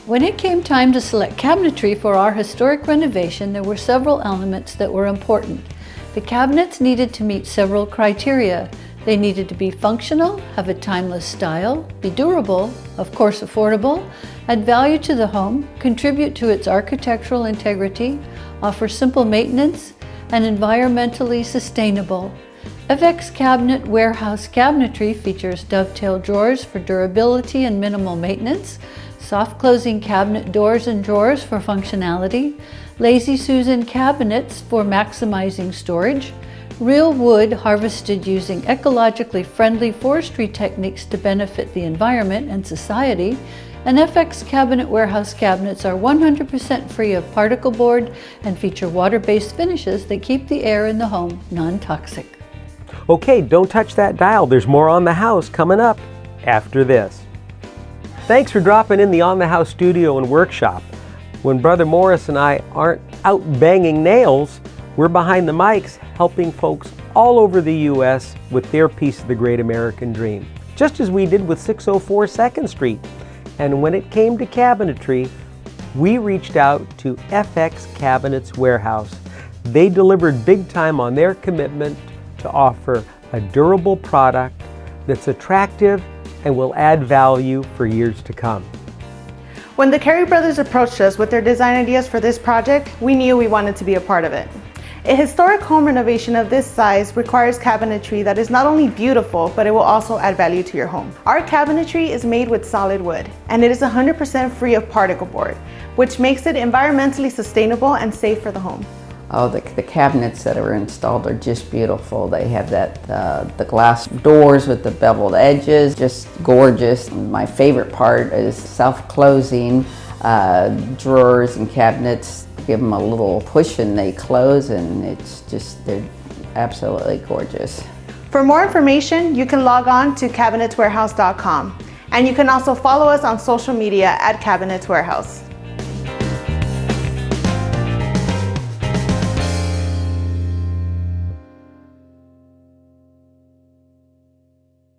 When it came time to select cabinetry for our historic renovation, there were several elements that were important. The cabinets needed to meet several criteria. They needed to be functional, have a timeless style, be durable, of course affordable, add value to the home, contribute to its architectural integrity, offer simple maintenance, and environmentally sustainable. FX Cabinet Warehouse Cabinetry features dovetail drawers for durability and minimal maintenance, soft closing cabinet doors and drawers for functionality, Lazy Susan cabinets for maximizing storage, real wood harvested using ecologically friendly forestry techniques to benefit the environment and society, and FX Cabinet Warehouse cabinets are 100% free of particle board and feature water-based finishes that keep the air in the home non-toxic. Okay, don't touch that dial. There's more On the House coming up after this. Thanks for dropping in the On the House studio and workshop. When Brother Morris and I aren't out banging nails, we're behind the mics helping folks all over the U.S. with their piece of the great American dream, just as we did with 604 2nd Street. And when it came to cabinetry, we reached out to FX Cabinets Warehouse. They delivered big time on their commitment to offer a durable product that's attractive and will add value for years to come. When the Carey brothers approached us with their design ideas for this project, we knew we wanted to be a part of it. A historic home renovation of this size requires cabinetry that is not only beautiful, but it will also add value to your home. Our cabinetry is made with solid wood, and it is 100% free of particle board, which makes it environmentally sustainable and safe for the home. Oh, the cabinets that are installed are just beautiful. They have the glass doors with the beveled edges, just gorgeous. My favorite part is self-closing drawers and cabinets. Give them a little push and they close, and they're absolutely gorgeous. For more information, you can log on to cabinetswarehouse.com, and you can also follow us on social media at Cabinets Warehouse.